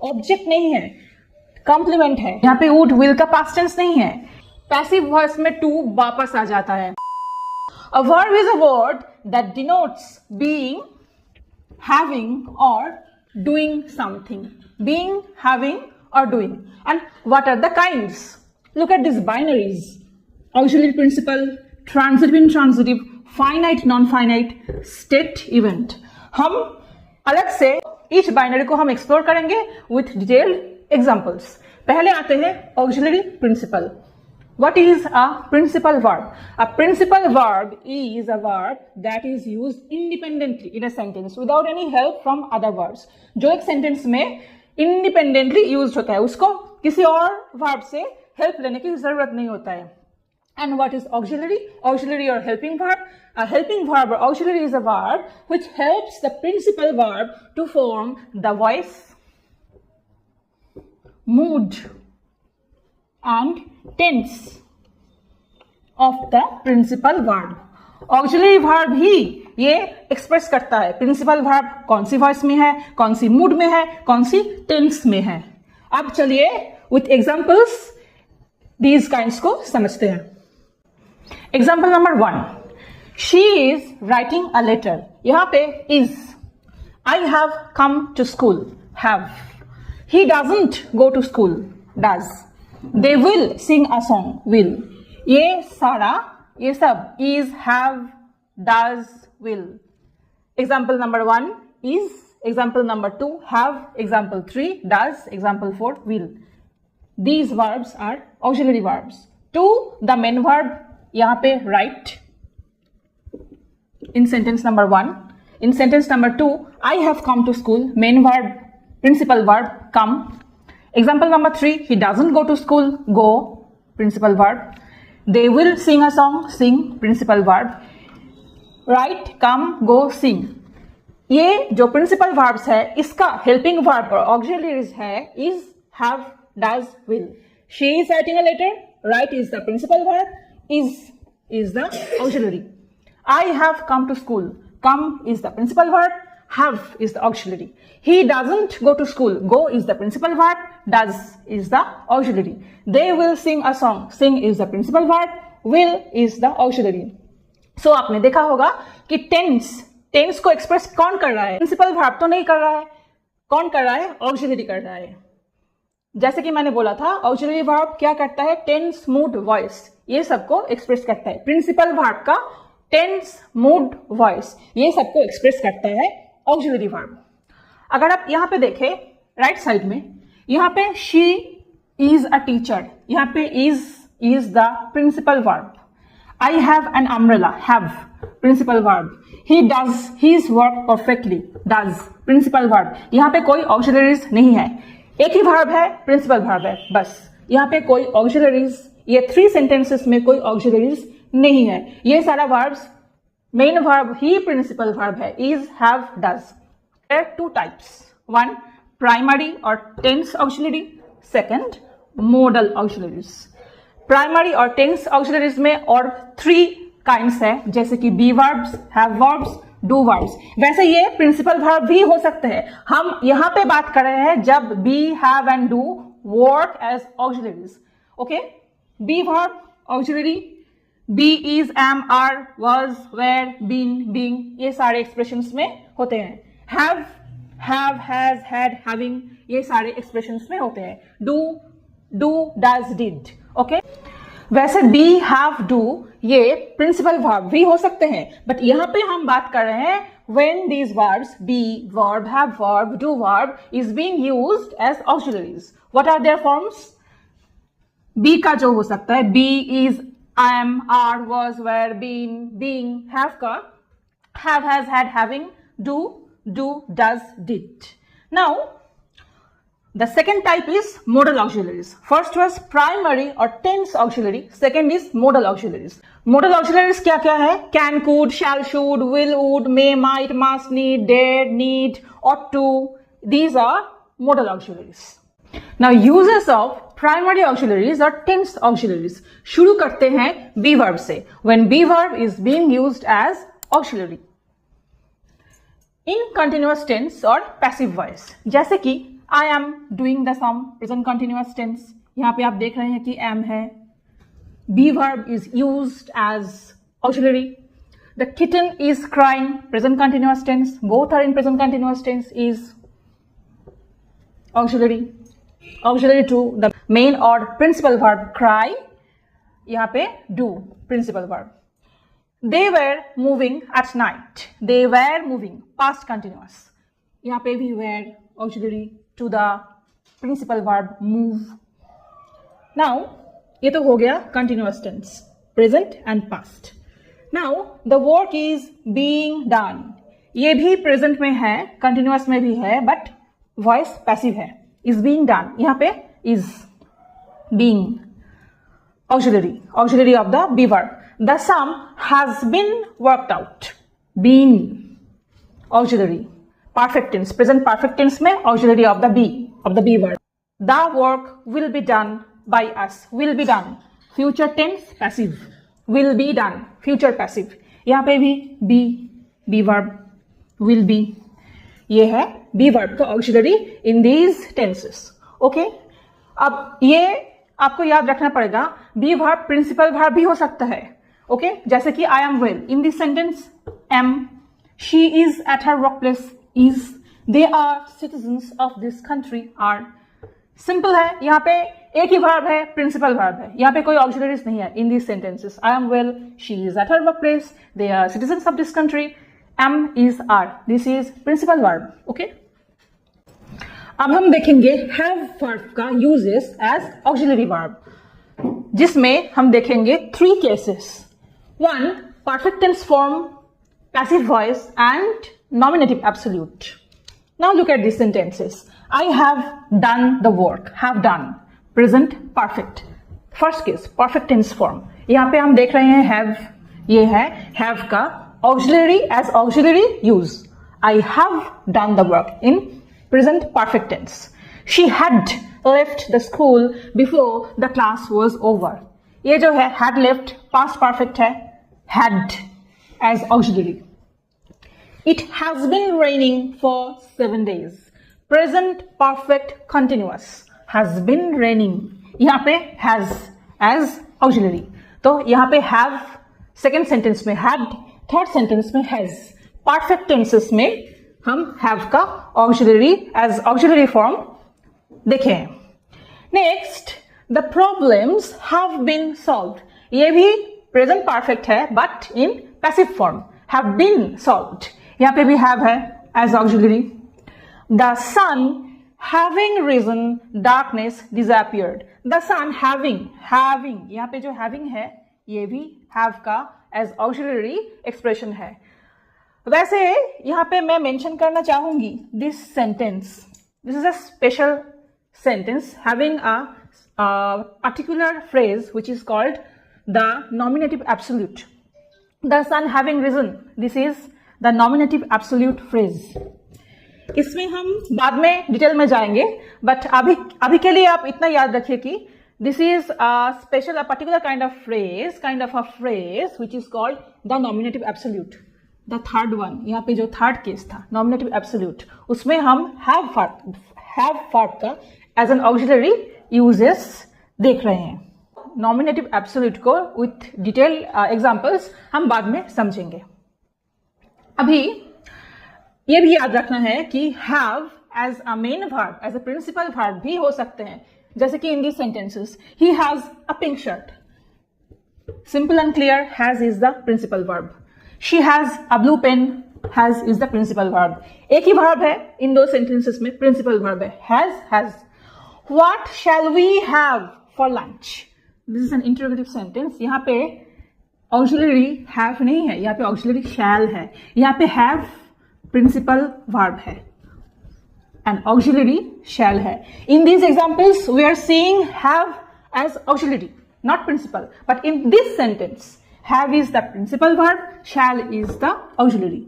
Object नहीं है, complement है। यहाँ पे वुड विल का पास्ट टेंस नहीं है। पैसिव वॉइस में टू वापस आ जाता है। A verb is a word that denotes being, having or doing something. Being, having or doing. And what are the kinds? Look at these binaries. Auxiliary principal, transitive intransitive, finite non-finite, state event. हम अलग से each binary को हम explore करेंगे with detailed examples. पहले आते हैं auxiliary principal. What is a principal verb? A principal verb is a verb that is used independently in a sentence without any help from other verbs. जो एक sentence में independently used होता है, उसको किसी और verb से help लेने की जरूरत नहीं होता है. And what is auxiliary? Auxiliary or helping verb? A helping verb or auxiliary is a verb which helps the principal verb to form the voice, mood, and tense of the principal verb. Auxiliary verb ही ये express करता है principal verb कौन सी voice में है, कौन सी mood में है, कौन सी टेंस में है. अब चलिए विथ एग्जांपल्स दीज काइंड्स को समझते हैं. Example number 1, she is writing a letter. यहां पे is. I have come to school, have. He doesn't go to school, does. They will sing a song, will. ये सारा, ये सब is, have, does, will. Example number 1 is, example number 2 have, example 3 does, example 4 will. These verbs are auxiliary verbs. To the main verb, यहाँ पे write in sentence number 1. In sentence number 2, I have come to school, main verb, principal verb, come. Example number 3, he doesn't go to school, go, principal verb. They will sing a song, sing, principal verb. Write, come, go, sing. ये जो principal verbs है, इसका helping verb और auxiliaries है is, have, does, will. She is writing a letter, write is the principal verb, is the auxiliary. I have come to school, come is the principal verb, have is the auxiliary. He doesn't go to school, go is the principal verb, does is the auxiliary. They will sing a song, sing is the principal verb, will is the auxiliary. So आपने देखा होगा कि tense को express कौन कर रहा है? Principal verb तो नहीं कर रहा है. कौन कर रहा है? ऑक्सिलरी कर रहा है. जैसे कि मैंने बोला था, ऑक्सिलरी वर्ब क्या करता है? टेंस, मूड, वॉइस, ये सबको एक्सप्रेस करता है. प्रिंसिपल वर्ब का टेंस, मूड, वॉइस, ये सबको एक्सप्रेस करता है ऑक्सिलरी वर्ब. अगर आप यहां पे देखें राइट साइड में, यहां पे शी इज अ टीचर, यहां पे is the principal verb. I have an umbrella, have principal verb. He does his work perfectly, does principal verb. यहां पे कोई ऑक्सिलरीज नहीं है, एक ही वर्ब है, प्रिंसिपल वर्ब है, बस. यहां पे कोई ऑक्सिलरीज, ये 3 सेंटेंसेस में कोई ऑक्सिलरीज नहीं है. ये सारा वर्ब्स मेन वर्ब ही प्रिंसिपल वर्ब है, is, have, does. There are 2 types. 1, primary or tense auxiliary. 2, modal auxiliaries. Primary और tense auxiliaries में और 3 kinds है, जैसे कि be verbs, have verbs, do verbs. वैसे ये principal verb भी हो सकते हैं. हम यहाँ पे बात कर रहे हैं जब be, have and do work as auxiliaries. Okay? Be verb, auxiliary. Be, is, am, are, was, were, been, being, ये सारे expressions में होते हैं. Have, has, had, having, ये सारे एक्सप्रेशंस में होते हैं. do, does, did. ओके? वैसे be, have, do ये प्रिंसिपल वर्ब भी हो सकते हैं, बट यहां पे हम बात कर रहे हैं when these verbs be, verb, have verb, do verb is being used as auxiliaries. What are their forms? be का जो हो सकता है, be, is, am, are, was, were, been, being. have का have, has, had, having. do, does, did. Now, the second type is modal auxiliaries. First was primary or tense auxiliary. Second is modal auxiliaries. Modal auxiliaries क्या क्या है? Can, could, shall, should, will, would, may, might, must, need, dare, need, ought to. These are modal auxiliaries. Now, uses of primary auxiliaries or tense auxiliaries. शुरू करते हैं be verb से. When be verb is being used as auxiliary. In continuous tense और passive voice, जैसे कि I am doing the sum, present continuous tense. यहाँ पे आप देख रहे हैं कि am है. Be verb is used as auxiliary. The kitten is crying, present continuous tense. Both are in present continuous tense is auxiliary. Auxiliary to the main or principal verb cry. यहाँ पे do, principal verb. They were moving at night. They were moving, past continuous. यहाँ पे भी were auxiliary to the principal verb move. Now ये तो हो गया continuous tense, present and past. Now the work is being done. ये भी present में है, continuous में भी है, but voice passive है. Is being done. यहाँ पे is being auxiliary of the be verb. The sum has been worked out. Being auxiliary. Perfect tense, present perfect tense में auxiliary of the be verb. The work will be done by us. Will be done. Future tense passive. Will be done. Future passive. यहाँ पे भी be verb will be. ये है be verb का auxiliary in these tenses. Okay? अब ये आपको याद रखना पड़ेगा. be verb principal verb भी हो सकता है. Okay? जैसे कि I am well. In this sentence, am. She is at her workplace. Is. They are citizens of this country. Are. Simple है. यहाँ पे एक ही verb है, principal verb है. यहाँ पे कोई auxiliaries नहीं है. In these sentences, I am well. She is at her workplace. They are citizens of this country. Am is are. This is principal verb. Okay? अब हम देखेंगे have verb का uses as auxiliary verb, जिसमें हम देखेंगे 3 cases. 1. Perfect tense form, passive voice, and nominative absolute. Now look at these sentences. I have done the work. Have done. Present perfect. First case, perfect tense form. यहाँ पे हम देख रहे हैं have. ये है have का auxiliary as auxiliary use. I have done the work in present perfect tense. She had left the school before the class was over. ये जो है had left past perfect है. Had as auxiliary. It has been raining for 7 days. Present perfect continuous. Has been raining. यहाँ पे has as auxiliary. तो यहाँ पे have second sentence में had, third sentence में has. Perfect tenses में हम have का auxiliary as auxiliary form देखें. Next, the problems have been solved. ये भी present perfect है but in passive form. Have been solved. यहाँ पे भी have है as auxiliary. The sun having risen, darkness disappeared. The sun having यहाँ पे जो having है ये भी have का as auxiliary expression है. वैसे यहाँ पे मैं mention करना चाहूंगी this sentence. This is a special sentence having a particular phrase which is called the nominative absolute. The sun having risen. This is the nominative absolute phrase. इसमें हम बाद में डिटेल में जाएंगे, बट अभी के लिए आप इतना याद रखिए कि this is a particular kind of a phrase which is called the nominative absolute. The third one, यहाँ पे जो थर्ड केस था nominative absolute, उसमें हम have verb का as an auxiliary uses देख रहे हैं. Nominative absolute को with detailed examples हम बाद में समझेंगे. अभी ये भी याद रखना है कि have as a main verb, as a principal verb भी हो सकते हैं. जैसे कि in these sentences, he has a pink shirt. Simple and clear, has is the principal verb. She has a blue pen. Has is the principal verb. एक ही verb है इन दो sentences में, principal verb है. Has. What shall we have for lunch? This is an interrogative sentence. यहाँ पे auxiliary have नहीं है, यहाँ पे auxiliary shall है. यहाँ पे have principal verb है and auxiliary shall है. In these examples, we are seeing have as auxiliary, not principal. But in this sentence, have is the principal verb, shall is the auxiliary.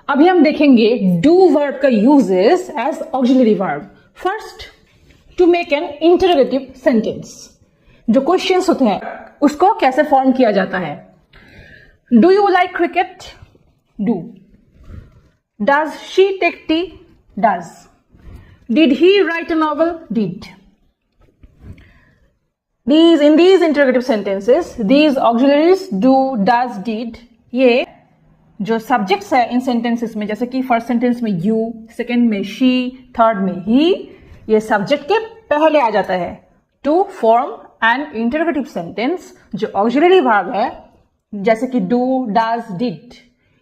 अभी हम देखेंगे do verb का uses as auxiliary verb. First, to make an interrogative sentence. जो questions होते हैं उसको कैसे form किया जाता है. Do you like cricket? Do. Does she take tea? Does. Did he write a novel? Did. In these interrogative sentences, these auxiliaries do, does, did, ये जो subjects है इन sentences में, जैसे कि first sentence में you, second में she, third में he, ये subject के पहले आ जाता है to form an interrogative sentence. जो auxiliary verb है जैसे कि do, does, did,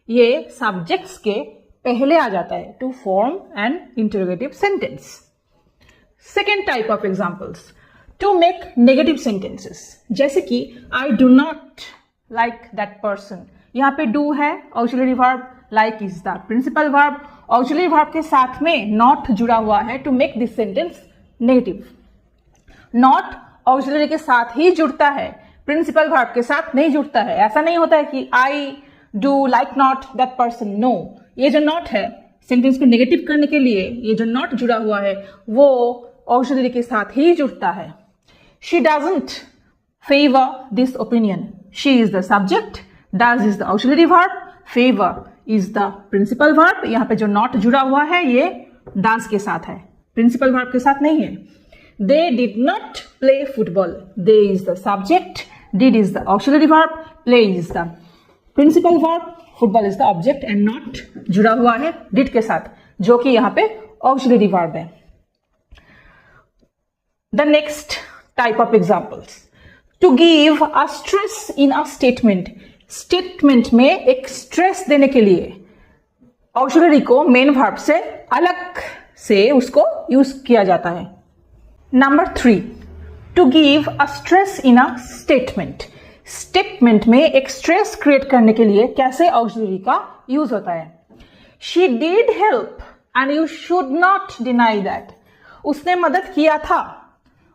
ये subjects के पहले आ जाता है to form an interrogative sentence. Second type of examples, to make negative sentences. जैसे कि I do not like that person. यहाँ पे do है auxiliary verb, like is the principal verb. Auxiliary verb के साथ में not जुड़ा हुआ है to make this sentence negative. Not auxiliary के साथ ही जुड़ता है, principal verb के साथ नहीं जुड़ता है. ऐसा नहीं होता है कि I do like not that person. No, ये जो नॉट है सेंटेंस को नेगेटिव करने के लिए, ये जो नॉट जुड़ा हुआ है वो ऑक्सिलरी के साथ ही जुड़ता है. She doesn't favour this opinion. She is the subject, does is the auxiliary verb, favour is the principal verb. यहाँ पे जो नॉट जुड़ा हुआ है ये डज के साथ है, प्रिंसिपल वर्ब के साथ नहीं है. They did not play football. They is the subject, did is the auxiliary verb, play is the principal verb, football is the object and not जुड़ा हुआ है डिड के साथ जो कि यहां पे ऑक्सिलरी वर्ब है. The next type of examples, to give a stress in a statement. Statement में एक स्ट्रेस देने के लिए ऑक्सिलरी को मेन वर्ब से अलग से उसको यूज किया जाता है. Number 3, to give a stress in a statement. Statement में एक स्ट्रेस क्रिएट करने के लिए कैसे ऑक्सिलरी का यूज होता है. She did help and you should not deny that. उसने मदद किया था,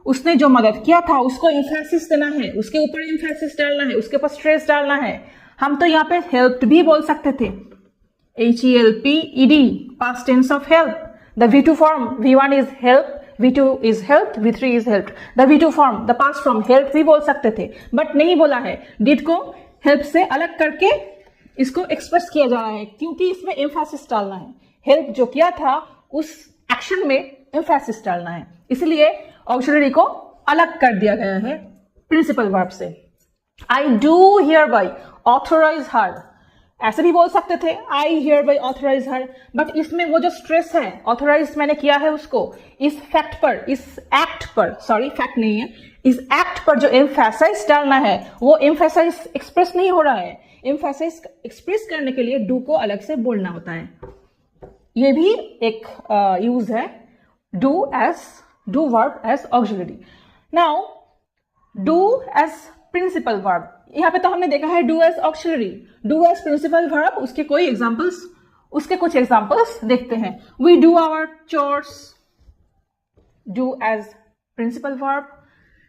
उसने जो मदद किया था उसको एम्फेसिस देना है, उसके ऊपर एम्फेसिस डालना है, उसके ऊपर स्ट्रेस डालना है. हम तो यहाँ पे हेल्प्ड भी बोल सकते थे, HELPED, past tense of help. The V2 form, V1 is help, V2 is helped, V3 is helped. The V2 form, the past form help भी बोल सकते थे, बट नहीं बोला है. did को help से अलग करके इसको एक्सप्रेस किया जा रहा है क्योंकि इसमें एम्फेसिस डालना है. हेल्प जो किया था उस एक्शन में एम्फेसिस डालना है, इसलिए ऑक्सिलरी को अलग कर दिया गया है प्रिंसिपल वर्ब से. I do hereby authorize her. ऐसे भी बोल सकते थे I hereby authorize her, but इसमें वो जो स्ट्रेस है ऑथोराइज मैंने किया है उसको इस फैक्ट पर, इस एक्ट पर, सॉरी फैक्ट नहीं है, इस एक्ट पर जो एम्फेसाइज डालना है वो एम्फेसाइज एक्सप्रेस नहीं हो रहा है. एम्फेसाइज एक्सप्रेस करने के लिए डू को अलग से बोलना होता है. ये भी एक यूज है do verb as auxiliary. Now do as principal verb. यहाँ पे तो हमने देखा है do as auxiliary, do as principal verb. उसके कुछ एग्जांपल्स देखते हैं. We do our chores, do as principal verb.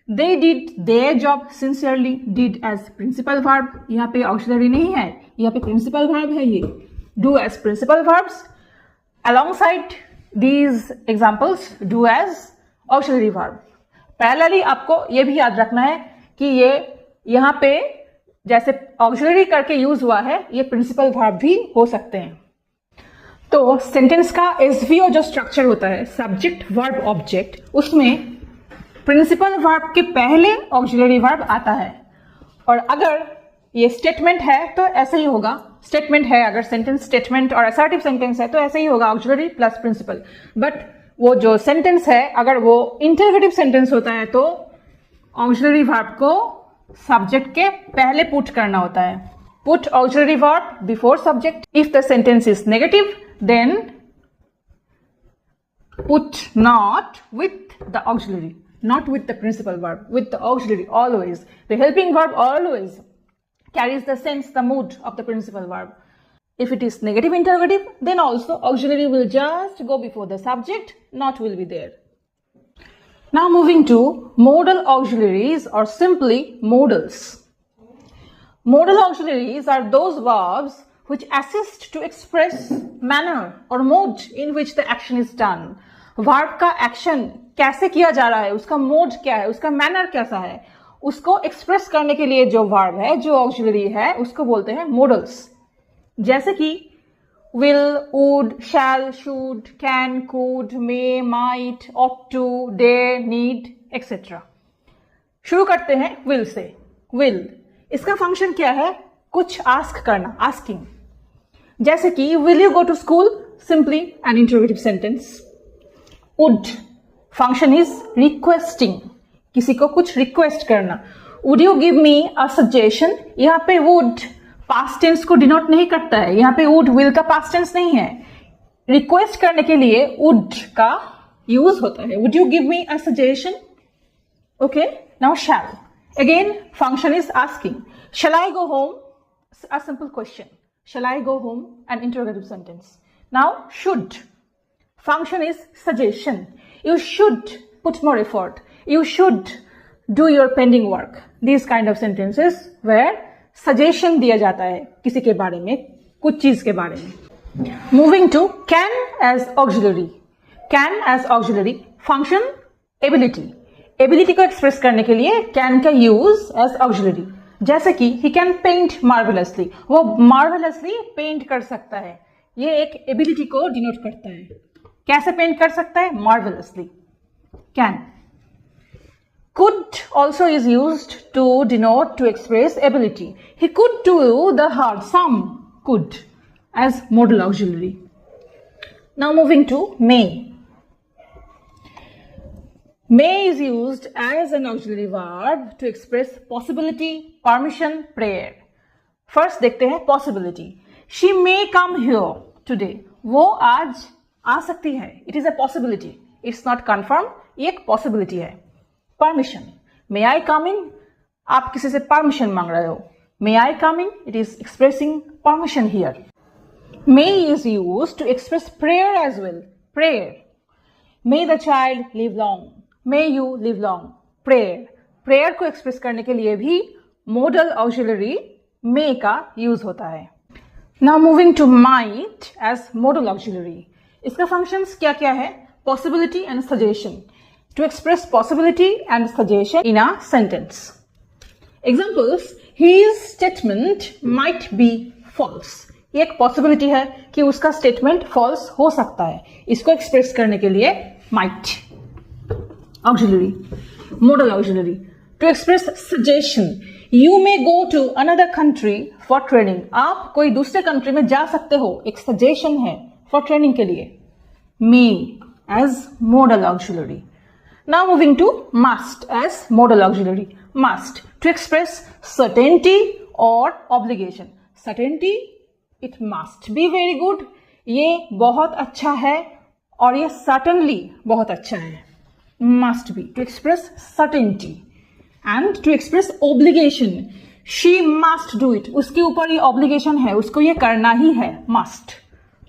They did their job sincerely, did as principal verb. यहाँ पे ऑक्सिलरी नहीं है, यहाँ पे प्रिंसिपल वर्ब है. ये do as principal verbs. Alongside these examples do as auxiliary verb. Parallelly आपको ये भी याद रखना है कि ये यहाँ पे जैसे ऑक्सिलरी करके यूज हुआ है ये प्रिंसिपल वर्ब भी हो सकते हैं. तो सेंटेंस का एसवीओ जो स्ट्रक्चर होता है, सब्जेक्ट वर्ब ऑब्जेक्ट, उसमें प्रिंसिपल वर्ब के पहले ऑक्सिलरी वर्ब आता है. और अगर ये स्टेटमेंट है तो ऐसे ही होगा. स्टेटमेंट है, अगर सेंटेंस स्टेटमेंट और असर्टिव सेंटेंस है तो ऐसे ही होगा, ऑक्सिलरी प्लस प्रिंसिपल. बट वो जो सेंटेंस है अगर वो इंटरोगेटिव सेंटेंस होता है तो ऑक्सिलरी वर्ब को सब्जेक्ट के पहले पुट करना होता है. Put auxiliary verb before subject. If the sentence is negative then put not with the auxiliary, not with the principal verb, with the auxiliary always. The helping verb always carries the sense, the mood of the principal verb. If it is negative interrogative, then also auxiliary will just go before the subject, not will be there. Now moving to modal auxiliaries or simply modals. Modal auxiliaries are those verbs which assist to express manner or mode in which the action is done. Verb का action कैसे किया जा रहा है, उसका mode क्या है, उसका मैनर कैसा है, उसको एक्सप्रेस करने के लिए जो वर्ब है, जो ऑक्सिलरी है, उसको बोलते हैं मोडल्स. जैसे कि will, would, shall, should, can, could, may, might, ought to, dare, need, etc. शुरू करते हैं will से. will इसका फंक्शन क्या है? कुछ ask करना, asking. जैसे कि will you go to school? Simply an interrogative sentence. would function is requesting. किसी को कुछ request करना. would you give me a suggestion? यहाँ पे would past tense को denote नहीं करता है. यहाँ पे would will का past tense नहीं है. request करने के लिए would का use होता है. would you give me a suggestion? Okay, now shall. Again, function is asking. Shall I go home? A simple question. Shall I go home? An interrogative sentence. Now, should. Function is suggestion. You should put more effort. You should do your pending work. These kind of sentences where suggestion दिया जाता है किसी के बारे में, कुछ चीज के बारे में. Moving to can as auxiliary. Can as auxiliary. Function ability. Ability को एक्सप्रेस करने के लिए कैन का यूज एज ऑक्सिलरी. जैसे कि ही कैन पेंट मार्वेलसली. वो मार्वेलसली पेंट कर सकता है. ये एक एबिलिटी को डिनोट करता है. कैसे पेंट कर सकता है? Marvellously. Can. Could also is used to denote to express ability. He could do the hard sum. Could as modal auxiliary. Now moving to may. May is used as an auxiliary verb to express possibility, permission, prayer. First देखते हैं possibility. She may come here today. वो आज आ सकती है. It is a possibility. It's not confirmed. ये एक possibility है. Permission. May I come in? आप किसी से permission मांग रहे हो. May I come in? It is expressing permission here. May is used to express prayer as well. Prayer. May the child live long. May you live long. Prayer. Prayer को express करने के लिए भी modal auxiliary may का use होता है. Now moving to might as modal auxiliary. इसका functions क्या क्या है? Possibility and suggestion. To express possibility and suggestion in a sentence. Examples. His statement might be false. ये एक possibility है कि उसका statement false हो सकता है. इसको एक्सप्रेस करने के लिए might. Auxiliary, modal auxiliary. To express suggestion, you may go to another country for training. आप कोई दूसरे कंट्री में जा सकते हो. एक suggestion है for training के लिए. May as modal auxiliary. Now moving to must as modal auxiliary. Must to express certainty or obligation. Certainty, it must be very good. ये बहुत अच्छा है और ये certainly बहुत अच्छा है. Must be to express certainty and to express obligation. She must do it. उसके ऊपर ये obligation है, उसको ये करना ही है. Must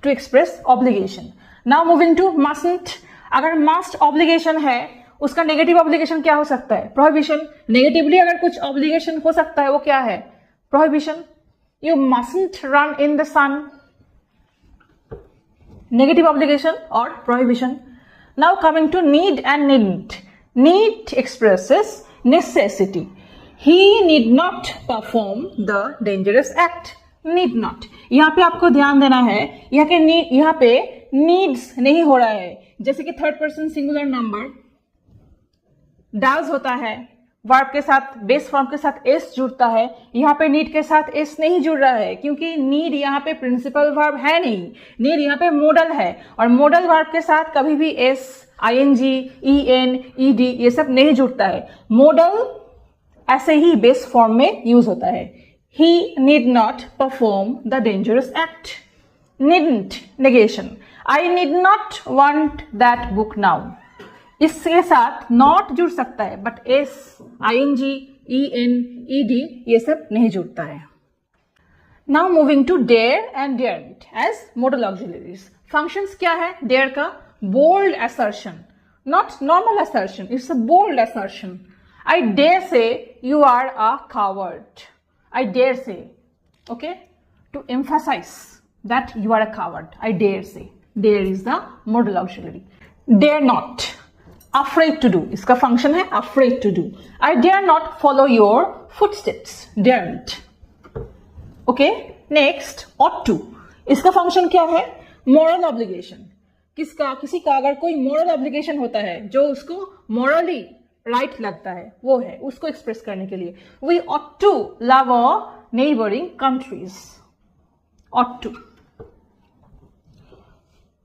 to express obligation. Now moving to mustn't. अगर must obligation है, उसका negative obligation क्या हो सकता है? Prohibition. Negatively अगर कुछ obligation हो सकता है, वो क्या है? Prohibition. You mustn't run in the sun. Negative obligation or prohibition. Now coming to need and needn't. Need expresses necessity. He need not perform the dangerous act. Need not. यहाँ पे आपको ध्यान देना है. यहाँ पे needs नहीं हो रहा है. जैसे कि third person singular number does होता है. वर्ब के साथ बेस फॉर्म के साथ एस जुड़ता है. यहाँ पे नीड के साथ एस नहीं जुड़ रहा है क्योंकि नीड यहाँ पे प्रिंसिपल वर्ब है नहीं. नीड यहाँ पे मॉडल है और मॉडल वर्ब के साथ कभी भी एस, आईएनजी, ईएन, ईडी ये सब नहीं जुड़ता है. मॉडल ऐसे ही बेस फॉर्म में यूज होता है. He need not perform the dangerous act. Needn't negation. I need not want that book now. इसके साथ नॉट जुड़ सकता है but S, I N G, E N, E D ये सब नहीं जुड़ता है. Now moving to dare and daren't as modal auxiliaries. Functions क्या है डेयर का? Bold assertion, not normal assertion. It's a bold assertion. I dare say you are a coward. I dare say, okay, to emphasise that you are a coward. I dare say. Dare is the modal auxiliary. Dare not, afraid to do. इसका function है afraid to do. I dare not follow your footsteps. Daren't. Okay. Next, ought to. इसका function क्या है? Moral obligation. किसी का अगर कोई moral obligation होता है जो उसको मॉरली राइट लगता है, वो है उसको एक्सप्रेस करने के लिए we ought to love our neighbouring countries, ought to.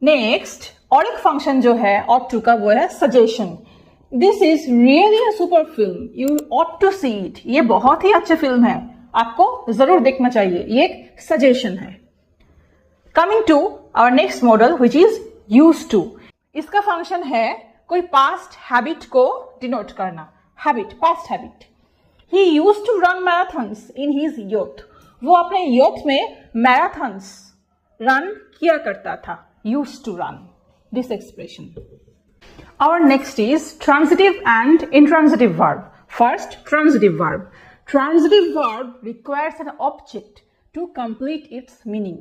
Next और एक फंक्शन जो है ऑट टू का वो है suggestion. This is really a super film, you ought to see it. ये बहुत ही अच्छी फिल्म है, आपको जरूर देखना चाहिए। ये एक सजेशन है। Coming to our next modal which is use to. इसका फंक्शन है कोई पास्ट हैबिट को डिनोट करना। Habit, past habit. He use to run marathons in his youth. वो अपने यूथ में मैराथन्स रन किया करता था। Use to run, this expression. Our next is transitive and intransitive verb. First, transitive verb. Transitive verb requires an object to complete its meaning.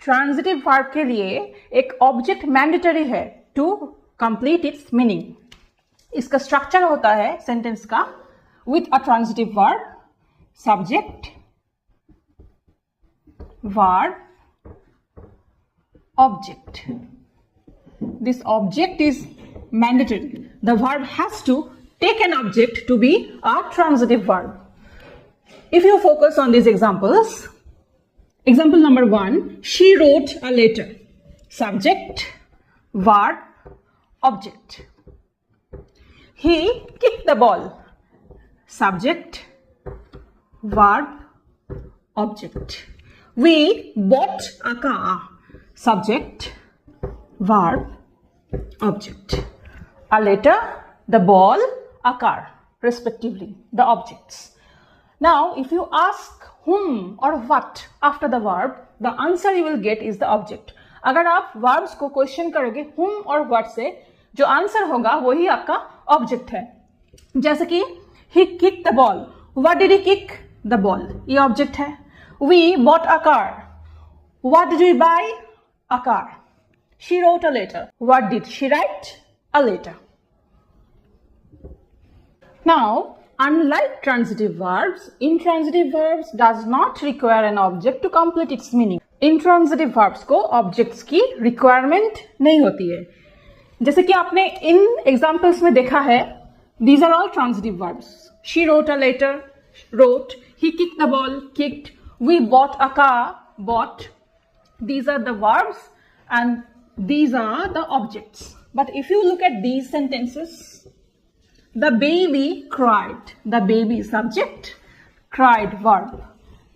Transitive verb के लिए एक object mandatory है to complete its meaning. इसका structure होता है sentence का with a transitive verb, subject, verb, object. This object is mandatory. The verb has to take an object to be a transitive verb. If you focus on these examples, example number 1, she wrote a letter. Subject, verb, object. He kicked the ball. Subject, verb, object. We bought a car. Subject, verb, object. A letter, the ball, a car, respectively, the objects. Now, if you ask whom or what after the verb, the answer you will get is the object. अगर आप verbs को question करोगे whom और what से, जो answer होगा वही आपका object है। जैसे कि he kicked the ball. What did he kick? The ball. ये object है। We bought a car. What did we buy? A car. She wrote a letter. What did she write? A letter. Now, unlike transitive verbs, intransitive verbs does not require an object to complete its meaning. Intransitive verbs को objects की requirement नहीं होती है। जैसे कि आपने इन examples में देखा है, these are all transitive verbs. She wrote a letter, wrote. He kicked the ball, kicked. We bought a car, bought. These are the verbs and these are the objects. But if you look at these sentences, the baby cried. The baby subject, cried verb.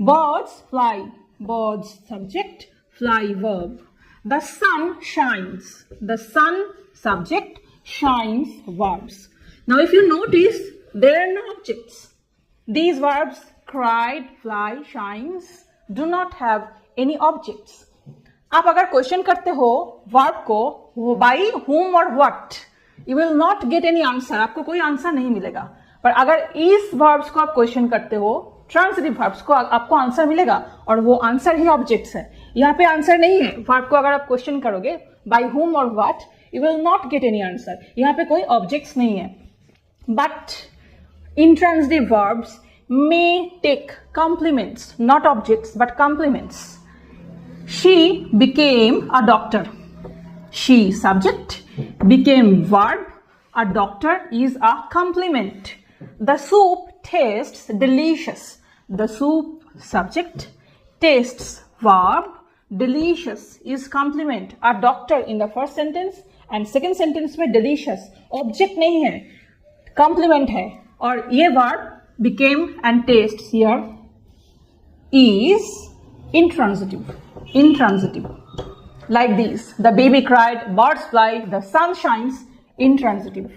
Birds fly. Birds subject, fly verb. The sun shines. The sun subject, shines verbs. Now if you notice, there are no objects. These verbs cried, fly, shines do not have any objects. आप अगर question करते हो verb को by whom और what, you will not get any answer. आपको कोई answer नहीं मिलेगा। पर अगर इस verbs को आप क्वेश्चन करते हो, ट्रांसिटिव verbs को, आपको आंसर मिलेगा और वो आंसर ही ऑब्जेक्ट्स है। यहाँ पे आंसर नहीं है। वर्ब को अगर आप क्वेश्चन करोगे बाई whom और what, you will not get any answer. यहाँ पे कोई ऑब्जेक्ट्स नहीं है। But intransitive verbs may take complements, not objects, but complements. She became a doctor. She subject, became verb. A doctor is a complement. The soup tastes delicious. The soup subject, tastes verb. Delicious is complement. A doctor in the first sentence and second sentence में delicious object नहीं है, complement है। और ये verb became and tastes here is intransitive. Intransitive. Like these. The baby cried, birds fly, the sun shines. Intransitive.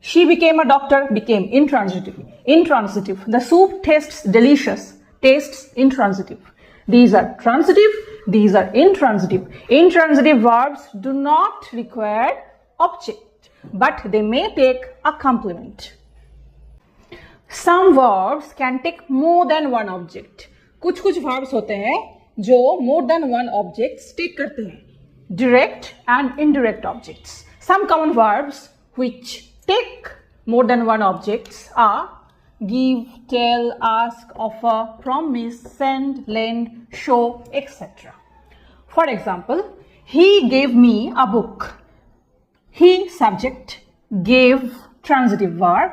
She became a doctor, became intransitive. Intransitive. The soup tastes delicious. Tastes intransitive. These are transitive. These are intransitive. Intransitive verbs do not require object, but they may take a complement. Some verbs can take more than one object. कुछ verbs होते हैं जो more than one objects take करते हैं. Direct and indirect objects. Some common verbs which take more than one objects are give, tell, ask, offer, promise, send, lend, show, etc. For example, he gave me a book. He subject, gave transitive verb,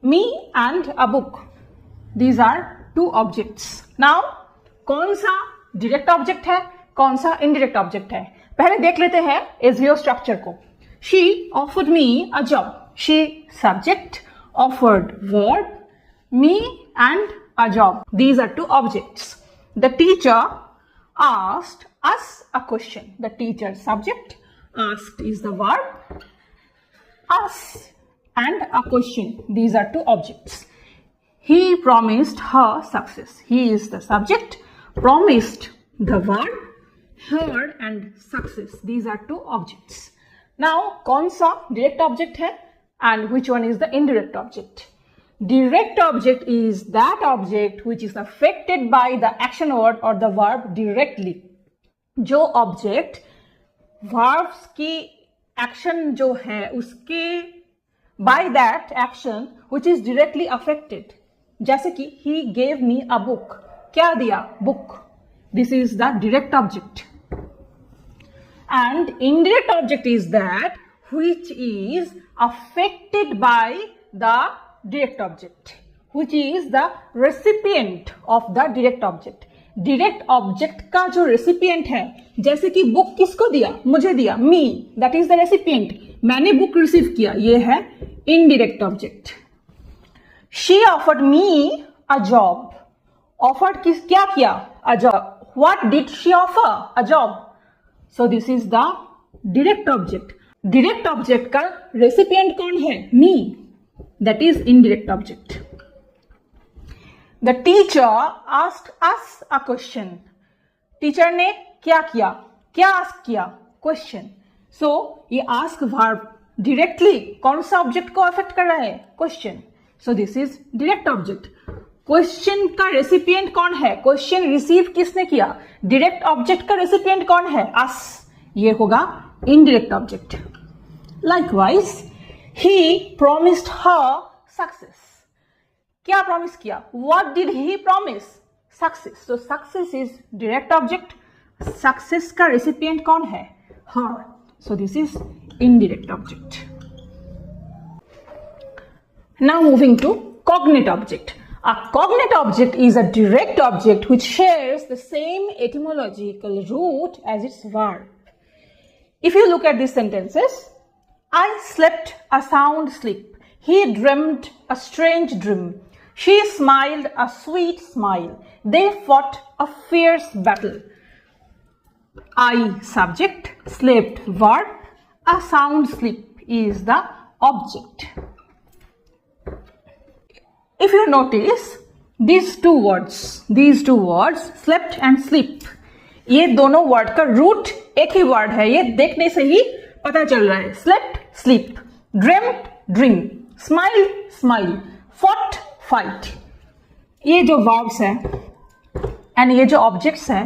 me and a book. These are two objects. Now, कौन सा direct object है, कौन सा indirect object है? पहले देख लेते हैं SVO structure को. She offered me a job. She subject, offered verb, me and a job. These are two objects. The teacher asked us a question. The teacher subject, asked is the verb, us and a question. These are two objects. He promised her success. He is the subject, promised the verb, her and success. These are two objects. Now, कौन सा direct object है and which one is the indirect object? Direct object is that object which is affected by the action word or the verb directly. जो object verbs की action जो है उसके by that action which is directly affected. जैसे कि he gave me a book. क्या दिया? Book. This is the direct object. And indirect object is that which is affected by the direct object, which is the recipient of the direct object. Direct object का जो recipient है, जैसे कि book किसको दिया? मुझे दिया, me, that is the recipient. मैंने book receive किया, ये है indirect object. She offered me a job. Offered क्या किया? A job. What did she offer? A job. So this is the direct object. Direct object का recipient कौन है? Me. That is indirect object. The teacher asked us a question. Teacher ने क्या किया? क्या ask किया? Question. So ये ask verb directly कौन सा object को affect कर रहा है? Question. So this is direct object. Question का recipient कौन है? Question receive किसने किया? Direct object का recipient कौन है? Us. ये होगा indirect object. Likewise, he promised her success. क्या promise किया? What did he promise? Success. So success is direct object. Success का recipient कौन है? Her. So this is indirect object. Now moving to cognate object. A cognate object is a direct object which shares the same etymological root as its verb. If you look at these sentences, I slept a sound sleep. He dreamed a strange dream. She smiled a sweet smile. They fought a fierce battle. I subject, slept verb, a sound sleep is the object. If you notice these two words, slept and sleep, ये दोनों word का root एक ही word है. ये देखने से ही पता चल रहा है. Slept, sleep, dreamt, dream, smile, smile, fought, fight. ये जो verbs है एंड ये जो objects है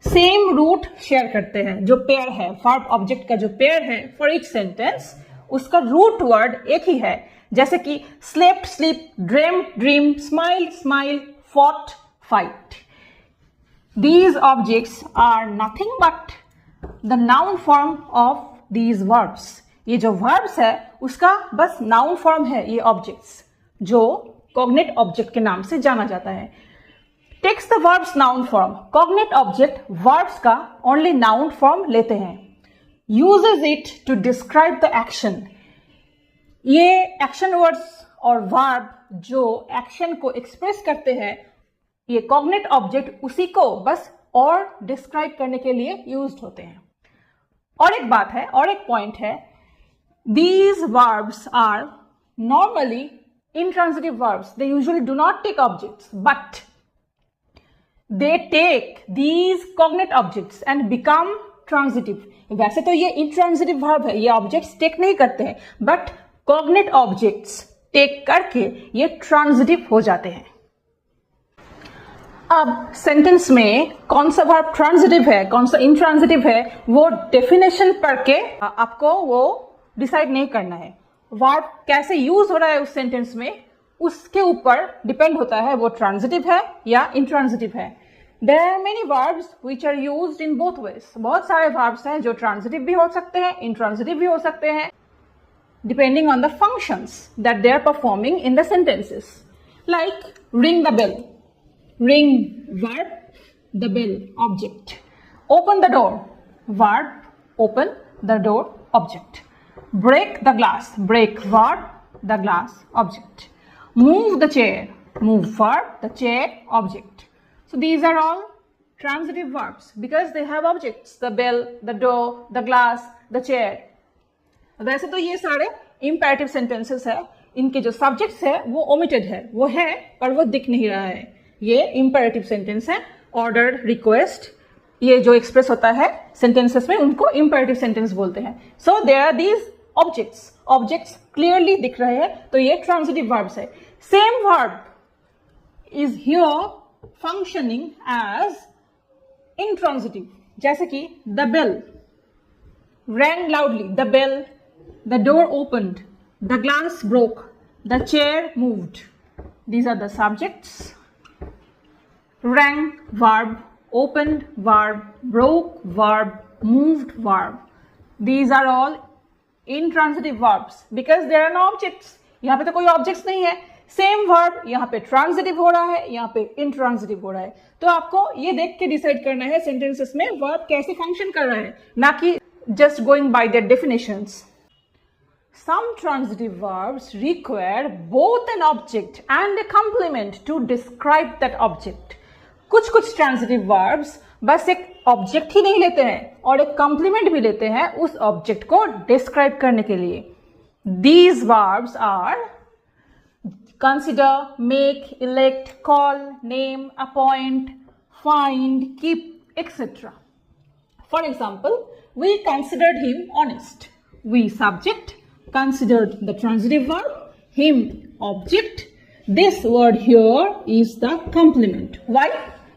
सेम रूट शेयर करते हैं. जो पेयर है, verb object का जो पेयर है फॉर each sentence, उसका रूट वर्ड एक ही है. जैसे कि slept, sleep, dreamt, dream, smile, smile, fought, fight. These objects are nothing but the noun form of these verbs. ये जो verbs है उसका बस noun form है ये objects, जो cognate object के नाम से जाना जाता है. Takes the verbs noun form. Cognate object verbs का only noun form लेते हैं. Uses it to describe the action. ये action words और verb जो action को express करते हैं, ये cognate object उसी को बस और describe करने के लिए used होते हैं. और एक बात है, और एक point है, these verbs are normally intransitive verbs. They usually do not take objects, but they take these cognate objects and become transitive. वैसे तो ये intransitive verb है, ये objects take नहीं करते हैं, but cognate objects take करके ये transitive हो जाते हैं. अब सेंटेंस में कौन सा वर्ब ट्रांजिटिव है, कौन सा इंट्रांजिटिव है, वो डेफिनेशन पढ़ के आपको वो डिसाइड नहीं करना है. वर्ब कैसे यूज हो रहा है उस सेंटेंस में, उसके ऊपर डिपेंड होता है वो ट्रांजिटिव है या इंट्रांजिटिव है. There are many verbs which are used in both ways. बहुत सारे verbs हैं जो transitive भी हो सकते हैं, intransitive भी हो सकते हैं, depending on the functions that they are performing in the sentences. Like ring the bell. Ring, verb, the bell, object. Open the door. Verb, open the door, object. Break the glass. Break, verb, the glass, object. Move the chair. Move, verb, the chair, object. So these are all transitive verbs because they have objects. The bell, the door, the glass, the chair. वैसे तो ये सारे imperative sentences है, इनके जो subjects है वो omitted है, वो है पर वो दिख नहीं रहा है. ये imperative sentence है, order, request, ये जो express होता है sentences में उनको imperative sentence बोलते हैं. So there are these objects clearly दिख रहे हैं, तो ये transitive verbs है. Same verb is here functioning as intransitive. जैसे कि the bell rang loudly, the bell, the door opened, the glass broke, the chair moved. These are the subjects. Rang, verb, opened, verb, broke, verb, moved, verb. These are all intransitive verbs because there are no objects. यहाँ पे तो कोई objects नहीं है. Same verb यहाँ पे transitive हो रहा है, यहाँ पे इंट्रांजिटिव हो रहा है. तो आपको ये देख के डिसाइड करना है सेंटेंसेस में वर्ब कैसे फंक्शन कर रहा है, ना कि just going by their definitions. Some transitive verbs require both an object and a complement to describe that object. कुछ ट्रांजिटिव वर्ब्स बस एक ऑब्जेक्ट ही नहीं लेते हैं और एक कॉम्प्लीमेंट भी लेते हैं उस ऑब्जेक्ट को डिस्क्राइब करने के लिए. These verbs are consider, make, elect, call, name, appoint, find, keep, etc. For example, we considered him honest. We subject, considered the transitive verb, him object. This word here is the complement. Why?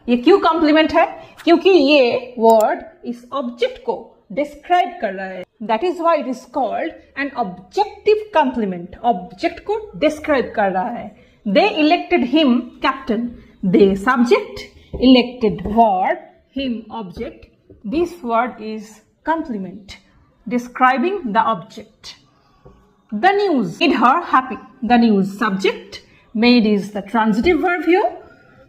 ये क्यों complement है? क्योंकि ये word इस object को describe कर रहा है. That is why it is called an objective complement. Object को describe कर रहा है. They elected him captain. They subject, elected verb, him object. This word is complement, describing the object. The news made her happy. The news subject, made is the transitive verb here.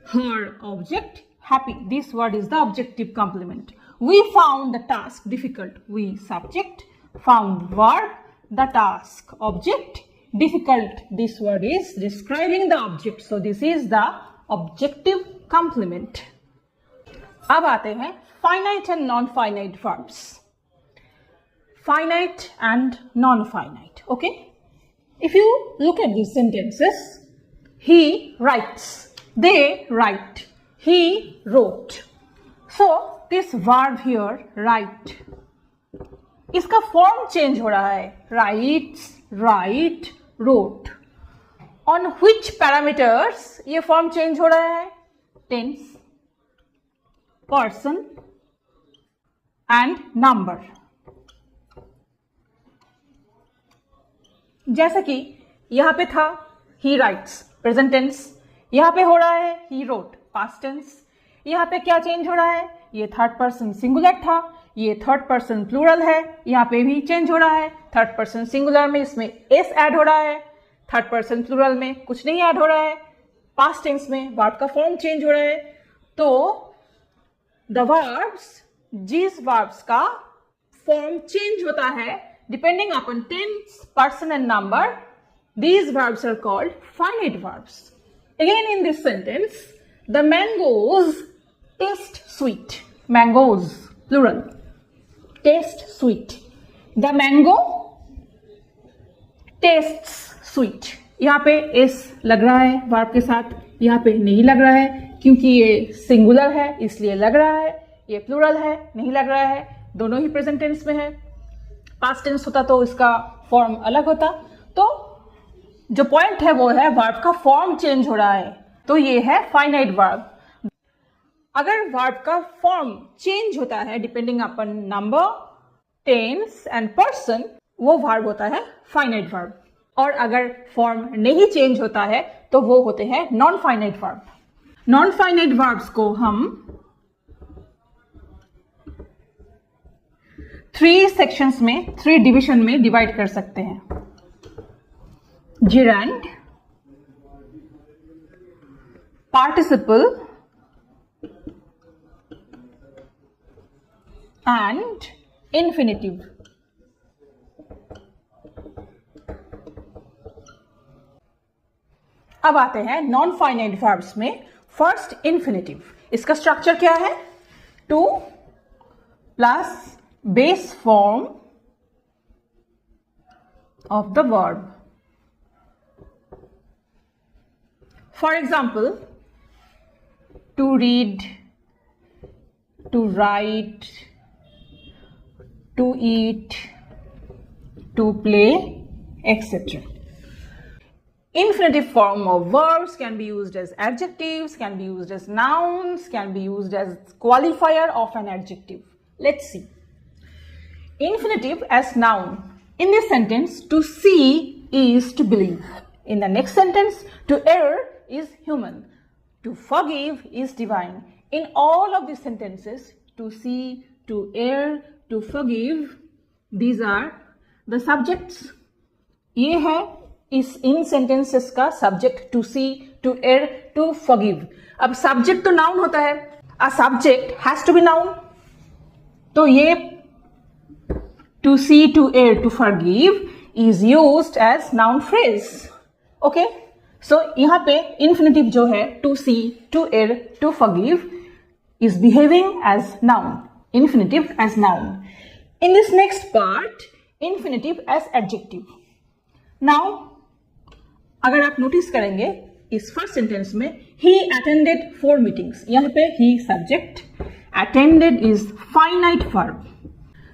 Her object, happy. This word is the objective complement. We found the task difficult. We subject, found verb, the task object, difficult. This word is describing the object. So this is the objective complement. अब आते हैं finite and non-finite verbs. Finite and non-finite. Okay? If you look at these sentences, he writes, they write, he wrote. So this verb here, write, इसका form change हो रहा है. Writes, write, wrote. On which parameters ये form change हो रहा है? Tense, person and number. जैसे कि यहां पे था ही राइट्स, प्रेजेंट टेंस. यहां पे हो रहा है ही रोट, पास्ट टेंस. यहां पे क्या चेंज हो रहा है? ये थर्ड पर्सन सिंगुलर था, ये थर्ड पर्सन प्लूरल है. यहाँ पे भी चेंज हो रहा है. थर्ड पर्सन सिंगुलर में इसमें एस ऐड हो रहा है, थर्ड पर्सन प्लूरल में कुछ नहीं ऐड हो रहा है. पास्ट टेंस में वर्ब का फॉर्म चेंज हो रहा है. तो द वर्ब्स, जिस वर्ब्स का फॉर्म चेंज होता है depending upon tense, person and number, these verbs are called finite verbs. Again in this sentence, the mangoes taste sweet. Mangoes plural, taste sweet. The mango tastes sweet. यहाँ पे s लग रहा है verb के साथ, यहाँ पे नहीं लग रहा है क्योंकि ये सिंगुलर है इसलिए लग रहा है. ये प्लूरल है, नहीं लग रहा है. दोनों ही प्रेजेंट टेंस में है. पास्ट टेंस होता तो इसका फॉर्म अलग होता. तो जो पॉइंट है वो है वर्ब का फॉर्म चेंज हो रहा है, तो ये है फाइनाइट वर्ब. अगर वर्ब का फॉर्म चेंज होता है depending upon number, tense and person, वो वर्ब होता है फाइनाइट वर्ब. और अगर फॉर्म नहीं चेंज होता है तो वो होते हैं non finite verb. Non finite verbs को हम 3 सेक्शंस में, 3 डिविजन में डिवाइड कर सकते हैं. gerund, participle and infinitive. अब आते हैं नॉन फाइनाइट वर्ब्स में. फर्स्ट इन्फिनेटिव, इसका स्ट्रक्चर क्या है? To plus base form of the verb. For example, to read, to write, to eat, to play, etc. Infinitive form of verbs can be used as adjectives, can be used as nouns, can be used as qualifier of an adjective. Let's see. Infinitive as noun. In this sentence, to see is to believe. In the next sentence, to err is human. To forgive is divine. In all of these sentences, to see, to err, to forgive, these are the subjects. ये है इस इन sentences का subject. To see, to err, to forgive. अब subject तो noun होता है. A subject has to be noun. तो ये to see, to err, to forgive is used as noun phrase. Okay, so यहां पे इन्फिनेटिव जो है to see, to err, to forgive is behaving as noun. Infinitive as noun. In this next part, infinitive as adjective. Now, अगर आप notice करेंगे इस first sentence में, he attended 4 meetings. यहाँ पे he subject, attended is finite verb.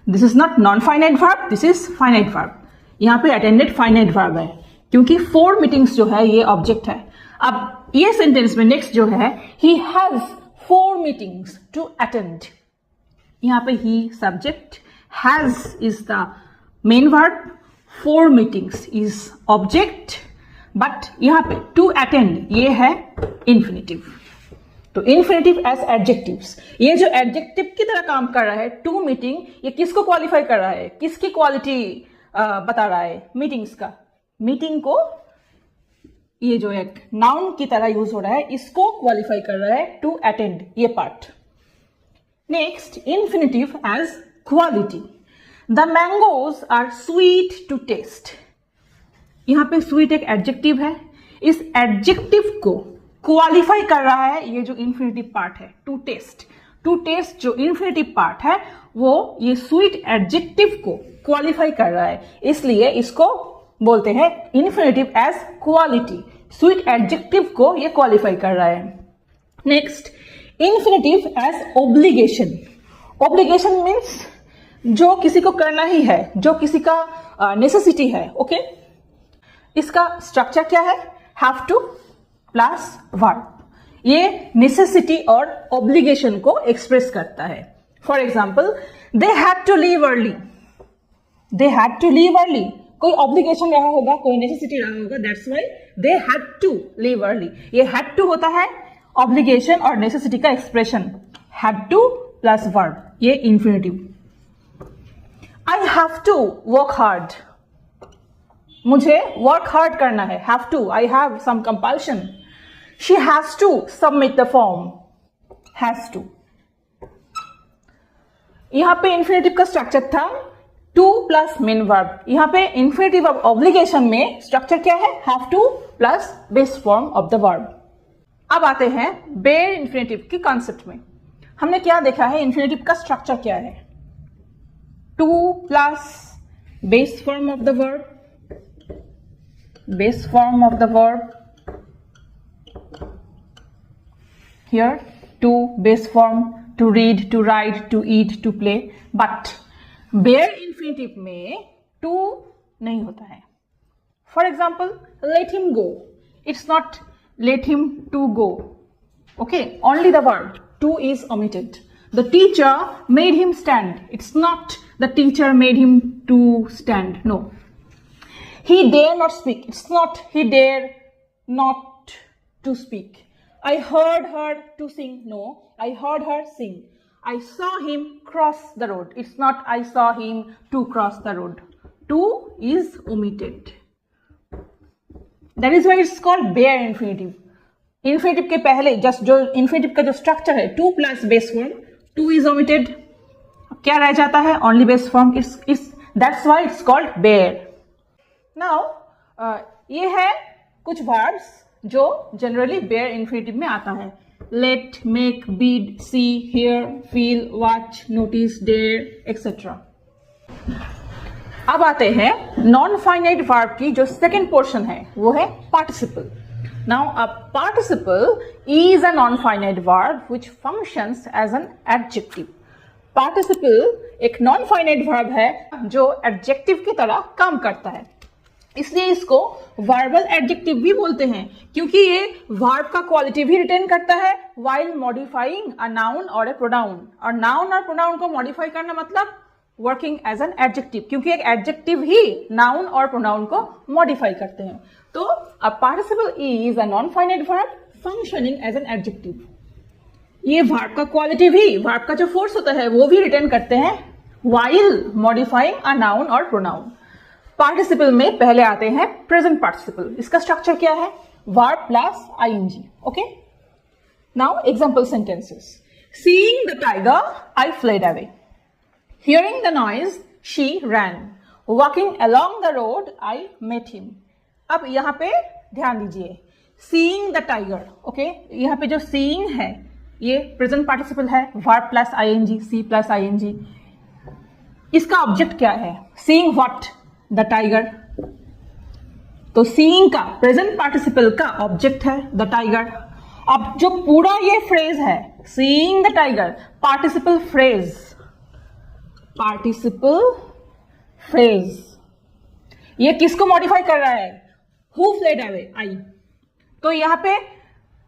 This is not non-finite verb, this is finite verb. यहाँ पे attended finite verb है क्योंकि 4 meetings जो है ये ऑब्जेक्ट है. अब ये सेंटेंस में नेक्स्ट जो है, he has 4 meetings to attend. यहाँ पे he subject, has is the main verb, 4 meetings is object, but यहाँ पे to attend ये है infinitive. तो infinitive as adjectives, ये जो adjective की तरह काम कर रहा है, to meeting, ये किसको क्वालिफाई कर रहा है? किसकी क्वालिटी बता रहा है? मीटिंग्स का. मीटिंग को ये जो एक नाउन की तरह यूज हो रहा है, इसको क्वालिफाई कर रहा है to attend ये part. Next, infinitive as quality. The mangoes are sweet to taste. यहाँ पे sweet एक adjective है. इस adjective को qualify कर रहा है ये जो infinitive part है, to taste. To taste जो infinitive part है, वो ये sweet adjective को qualify कर रहा है. इसलिए इसको बोलते हैं infinitive as quality. Sweet adjective को ये qualify कर रहा है. Next, infinitive as obligation. Obligation means जो किसी को करना ही है, जो किसी का नेसेसिटी है. ओके, इसका स्ट्रक्चर क्या है? Have to plus verb. ये नेसेसिटी और ऑब्लिगेशन को एक्सप्रेस करता है. For example, they had to leave early. They had to leave early. कोई ऑब्लिगेशन रहा होगा, कोई नेसेसिटी रहा होगा, that's why they had to leave early. ये हैड टू होता है ऑब्लिगेशन और नेसेसिटी का expression. Had to plus verb, ये infinitive. I have to work hard. मुझे वर्क हार्ड करना है. Have to, I have some compulsion. She has to submit the form. Has to. यहां पे इंफिनिटिव का स्ट्रक्चर था टू प्लस मेन वर्ब. यहां पे इंफिनिटिव ऑफ ऑब्लिगेशन में स्ट्रक्चर क्या है? Have to plus base form of the verb. अब आते हैं बेयर इंफिनिटिव की कॉन्सेप्ट में. हमने क्या देखा है? इंफिनिटिव का स्ट्रक्चर क्या है? To plus base form of the verb, base form of the verb. Here to base form, to read, to write, to eat, to play. But bare infinitive में टू नहीं होता है. For example, let him go. It's not let him to go. Okay, only the verb to is omitted. The teacher made him stand. It's not the teacher made him to stand. No. He dare not speak. It's not he dare not to speak. I heard her to sing. No, I heard her sing. I saw him cross the road. It's not I saw him to cross the road. To is omitted. That is why it's called bare infinitive. Infinitive के पहले just जो infinitive का जो structure है to plus base form, to is omitted. क्या रह जाता है? Only base form. That's why it's called bare. Now ये है कुछ verbs जो generally bare infinitive में आता है. Let, make, bid, see, hear, feel, watch, notice, dare, etc. अब आते हैं नॉन फाइनाइट वर्ब की जो सेकेंड पोर्शन है वो है participle. Now a participle is a non finite verb which functions as an adjective. Participle एक नॉन फाइनाइट वर्ब है जो एडजेक्टिव की तरह काम करता है, इसलिए इसको वर्बल एडजेक्टिव भी बोलते हैं क्योंकि ये वर्ब का क्वालिटी भी रिटेन करता है व्हाइल मॉडिफाइंग अ नाउन और ए प्रोनाउन. और नाउन और प्रोनाउन को मॉडिफाई करना मतलब वर्किंग एज एन एडजेक्टिव, क्योंकि एक एडजेक्टिव ही नाउन और प्रोनाउन को मॉडिफाई करते हैं. तो a participle is a non finite verb functioning as an adjective. ये वर्ब का क्वालिटी भी, वर्ब का जो फोर्स होता है वो भी रिटेन करते हैं व्हाइल मॉडिफाइंग अ नाउन और प्रोनाउन. पार्टिसिपल में पहले आते हैं प्रेजेंट पार्टिसिपल. इसका स्ट्रक्चर क्या है? Verb plus ING. Okay, now example sentences. Seeing the tiger I fled away. Hearing the noise she ran. Walking along the road I met him. अब यहां पे ध्यान दीजिए, सीइंग द टाइगर. ओके, यहां पे जो सीइंग है ये प्रेजेंट पार्टिसिपल है, verb plus I N G, see plus I N G. इसका ऑब्जेक्ट क्या है? Seeing what? The tiger. तो सीइंग का प्रेजेंट पार्टिसिपल का ऑब्जेक्ट है द टाइगर. अब जो पूरा ये फ्रेज है seeing the tiger, participle phrase, ये किसको मॉडिफाई कर रहा है? Who fled away? आई. तो यहां पे